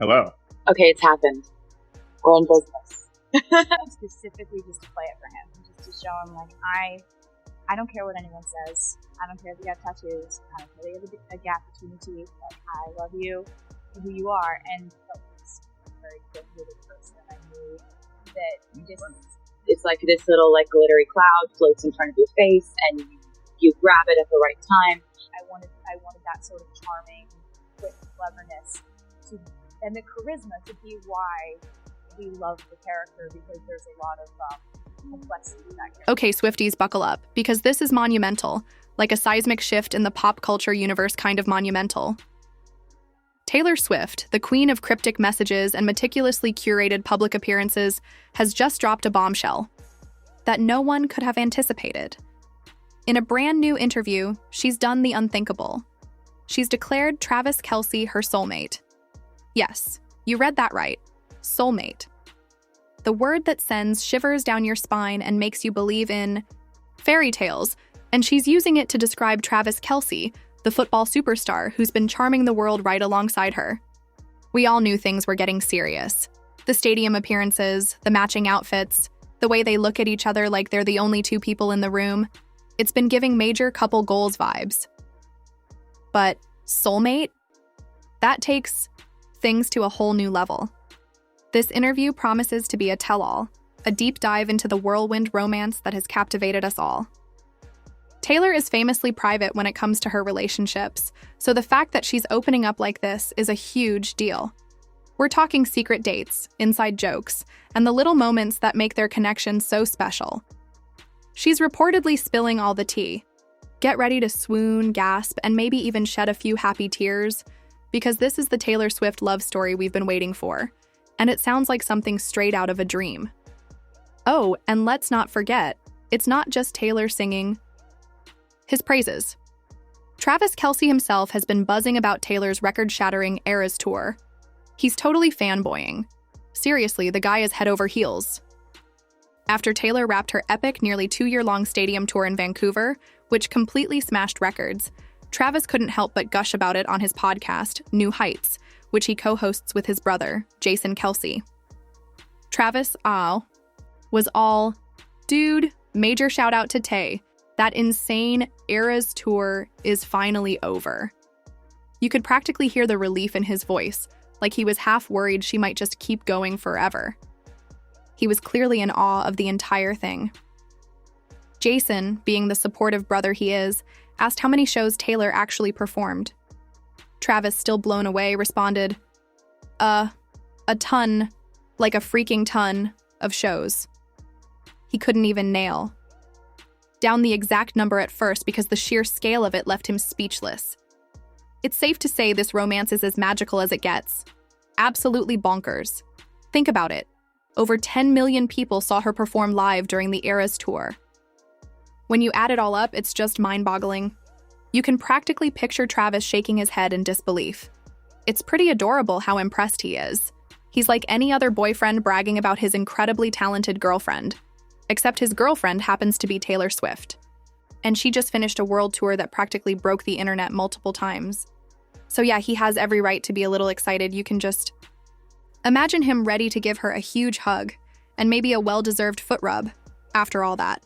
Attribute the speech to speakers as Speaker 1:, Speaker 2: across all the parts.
Speaker 1: Hello.
Speaker 2: Okay, it's happened. We're in business.
Speaker 3: Specifically just to play it for him, just to show him, like, I don't care what anyone says. I don't care if you have tattoos. I don't care if you have a gap between your teeth. Like, I love you for who you are. And he's a very good-hearted person. I knew that
Speaker 2: it's like this little, like, glittery cloud floats in front of your face, and you grab it at the right time.
Speaker 3: I wanted that sort of charming, quick cleverness and the charisma to be why we love the character, because there's a lot of complexity in that character.
Speaker 4: Okay, Swifties, buckle up, because this is monumental, like a seismic shift in the pop culture universe kind of monumental. Taylor Swift, the queen of cryptic messages and meticulously curated public appearances, has just dropped a bombshell that no one could have anticipated. In a brand new interview, she's done the unthinkable. She's declared Travis Kelce her soulmate. Yes, you read that right. Soulmate. The word that sends shivers down your spine and makes you believe in fairy tales, and she's using it to describe Travis Kelce, the football superstar who's been charming the world right alongside her. We all knew things were getting serious. The stadium appearances, the matching outfits, the way they look at each other like they're the only two people in the room. It's been giving major couple goals vibes. But soulmate? That takes things to a whole new level. This interview promises to be a tell-all, a deep dive into the whirlwind romance that has captivated us all. Taylor is famously private when it comes to her relationships, so the fact that she's opening up like this is a huge deal. We're talking secret dates, inside jokes, and the little moments that make their connection so special. She's reportedly spilling all the tea. Get ready to swoon, gasp, and maybe even shed a few happy tears, because this is the Taylor Swift love story we've been waiting for, and it sounds like something straight out of a dream. Oh, and let's not forget, it's not just Taylor singing his praises. Travis Kelce himself has been buzzing about Taylor's record-shattering Eras tour. He's totally fanboying. Seriously, the guy is head over heels. After Taylor wrapped her epic, nearly 2-year-long stadium tour in Vancouver, which completely smashed records, Travis couldn't help but gush about it on his podcast, New Heights, which he co-hosts with his brother, Jason Kelce. Travis, was all, dude, major shout out to Tay. That insane Eras tour is finally over. You could practically hear the relief in his voice, like he was half worried she might just keep going forever. He was clearly in awe of the entire thing. Jason, being the supportive brother he is, asked how many shows Taylor actually performed. Travis, still blown away, responded, a ton, like a freaking ton, of shows. He couldn't even nail down the exact number at first because the sheer scale of it left him speechless. It's safe to say this romance is as magical as it gets. Absolutely bonkers. Think about it. Over 10 million people saw her perform live during the Eras tour. When you add it all up, it's just mind-boggling. You can practically picture Travis shaking his head in disbelief. It's pretty adorable how impressed he is. He's like any other boyfriend bragging about his incredibly talented girlfriend. Except his girlfriend happens to be Taylor Swift. And she just finished a world tour that practically broke the internet multiple times. So yeah, he has every right to be a little excited. You can just imagine him ready to give her a huge hug and maybe a well-deserved foot rub after all that.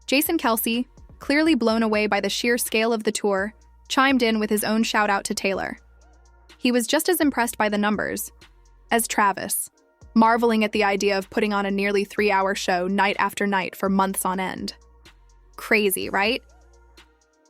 Speaker 4: Jason Kelce, clearly blown away by the sheer scale of the tour, chimed in with his own shout-out to Taylor. He was just as impressed by the numbers as Travis, marveling at the idea of putting on a nearly 3-hour show night after night for months on end. Crazy, right?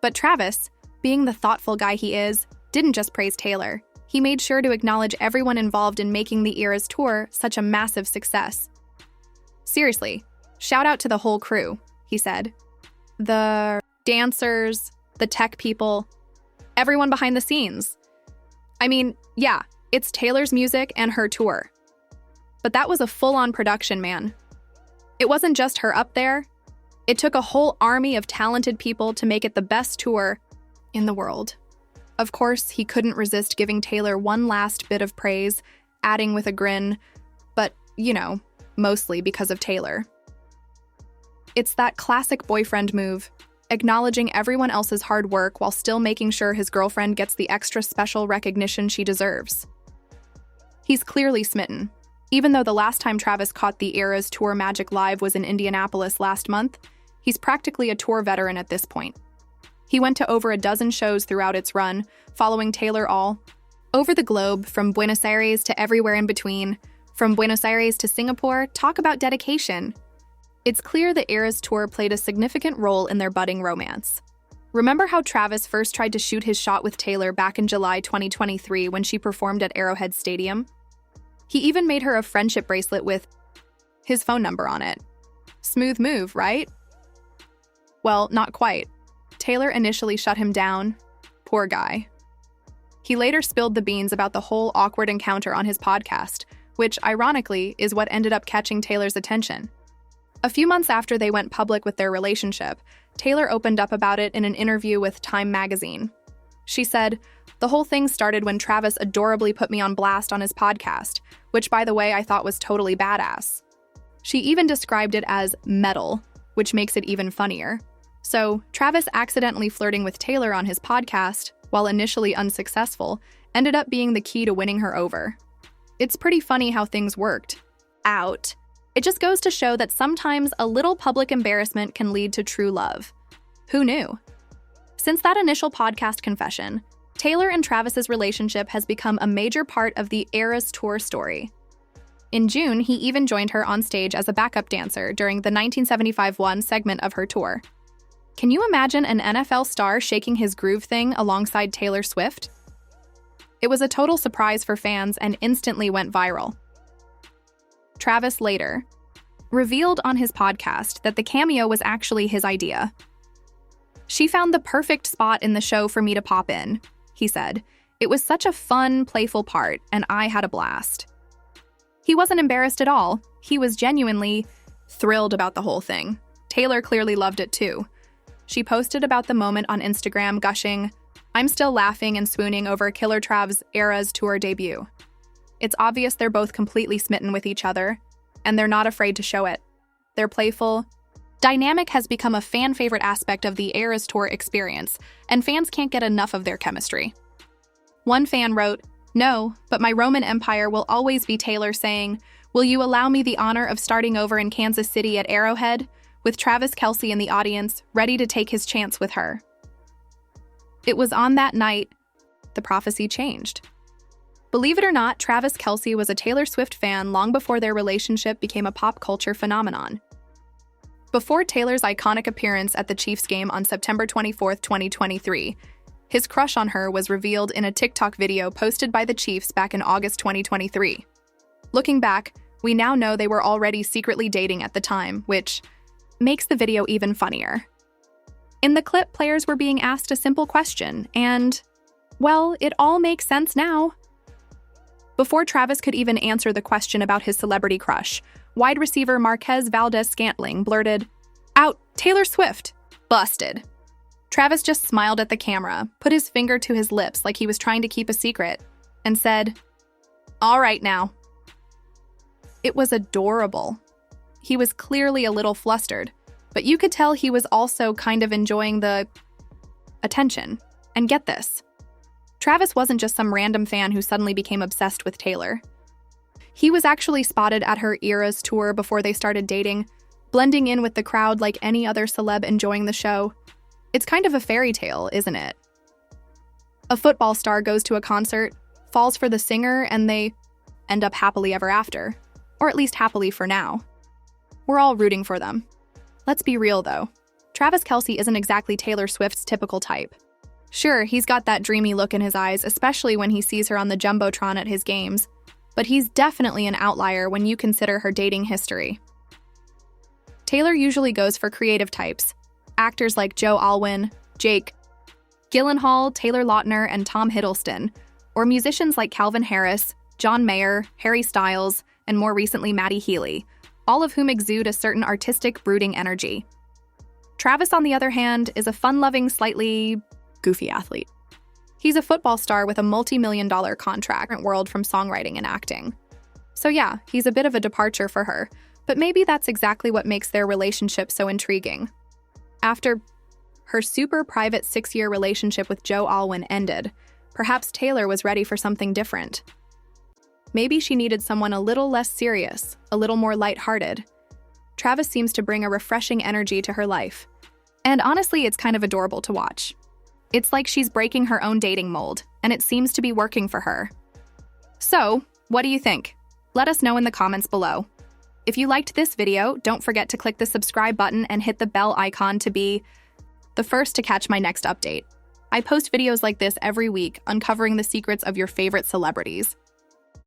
Speaker 4: But Travis, being the thoughtful guy he is, didn't just praise Taylor. He made sure to acknowledge everyone involved in making the Eras tour such a massive success. Seriously, shout out to the whole crew, he said. The dancers, the tech people, everyone behind the scenes. I mean, yeah, it's Taylor's music and her tour. But that was a full-on production, man. It wasn't just her up there. It took a whole army of talented people to make it the best tour in the world. Of course, he couldn't resist giving Taylor one last bit of praise, adding with a grin, but, you know, mostly because of Taylor. It's that classic boyfriend move, acknowledging everyone else's hard work while still making sure his girlfriend gets the extra special recognition she deserves. He's clearly smitten. Even though the last time Travis caught the Eras Tour magic live was in Indianapolis last month, he's practically a tour veteran at this point. He went to over a dozen shows throughout its run, following Taylor all over the globe, from Buenos Aires to everywhere in between. From Buenos Aires to Singapore, talk about dedication. It's clear the Eras Tour played a significant role in their budding romance. Remember how Travis first tried to shoot his shot with Taylor back in July 2023 when she performed at Arrowhead Stadium? He even made her a friendship bracelet with his phone number on it. Smooth move, right? Well, not quite. Taylor initially shut him down. Poor guy. He later spilled the beans about the whole awkward encounter on his podcast, which, ironically, is what ended up catching Taylor's attention. A few months after they went public with their relationship, Taylor opened up about it in an interview with Time magazine. She said, "The whole thing started when Travis adorably put me on blast on his podcast, which, by the way, I thought was totally badass." She even described it as metal, which makes it even funnier. So, Travis accidentally flirting with Taylor on his podcast, while initially unsuccessful, ended up being the key to winning her over. It's pretty funny how things worked out. It just goes to show that sometimes a little public embarrassment can lead to true love. Who knew? Since that initial podcast confession, Taylor and Travis's relationship has become a major part of the Eras Tour story. In June, he even joined her on stage as a backup dancer during the 1975-1 segment of her tour. Can you imagine an NFL star shaking his groove thing alongside Taylor Swift? It was a total surprise for fans and instantly went viral. Travis later revealed on his podcast that the cameo was actually his idea. "She found the perfect spot in the show for me to pop in," he said. "It was such a fun, playful part, and I had a blast." He wasn't embarrassed at all. He was genuinely thrilled about the whole thing. Taylor clearly loved it too. She posted about the moment on Instagram, gushing, "I'm still laughing and swooning over Killer Trav's Eras Tour debut. It's obvious they're both completely smitten with each other, and they're not afraid to show it. Their playful dynamic has become a fan-favorite aspect of the Eras Tour experience, and fans can't get enough of their chemistry." One fan wrote, "No, but my Roman Empire will always be Taylor saying, 'Will you allow me the honor of starting over in Kansas City at Arrowhead?' with Travis Kelce in the audience, ready to take his chance with her." It was on that night the prophecy changed. Believe it or not, Travis Kelce was a Taylor Swift fan long before their relationship became a pop culture phenomenon. Before Taylor's iconic appearance at the Chiefs game on September 24, 2023, his crush on her was revealed in a TikTok video posted by the Chiefs back in August 2023. Looking back, we now know they were already secretly dating at the time, which makes the video even funnier. In the clip, players were being asked a simple question, and, well, it all makes sense now. Before Travis could even answer the question about his celebrity crush, wide receiver Marquez Valdez-Scantling blurted out, "Taylor Swift." Busted. Travis just smiled at the camera, put his finger to his lips like he was trying to keep a secret, and said, "All right now." It was adorable. He was clearly a little flustered, but you could tell he was also kind of enjoying the attention. And get this, Travis wasn't just some random fan who suddenly became obsessed with Taylor. He was actually spotted at her Eras Tour before they started dating, blending in with the crowd like any other celeb enjoying the show. It's kind of a fairy tale, isn't it? A football star goes to a concert, falls for the singer, and they end up happily ever after. Or at least happily for now. We're all rooting for them. Let's be real, though. Travis Kelce isn't exactly Taylor Swift's typical type. Sure, he's got that dreamy look in his eyes, especially when he sees her on the Jumbotron at his games, but he's definitely an outlier when you consider her dating history. Taylor usually goes for creative types, actors like Joe Alwyn, Jake Gyllenhaal, Taylor Lautner, and Tom Hiddleston, or musicians like Calvin Harris, John Mayer, Harry Styles, and more recently Matty Healy, all of whom exude a certain artistic, brooding energy. Travis, on the other hand, is a fun-loving, slightly goofy athlete. He's a football star with a multi-million-dollar contract world from songwriting and acting. So yeah, he's a bit of a departure for her, but maybe that's exactly what makes their relationship so intriguing. After her super private 6-year relationship with Joe Alwyn ended, perhaps Taylor was ready for something different. maybe she needed someone a little less serious, a little more lighthearted. Travis seems to bring a refreshing energy to her life. And honestly, it's kind of adorable to watch. It's like she's breaking her own dating mold, and it seems to be working for her. So, what do you think? Let us know in the comments below. If you liked this video, don't forget to click the subscribe button and hit the bell icon to be the first to catch my next update. I post videos like this every week, uncovering the secrets of your favorite celebrities.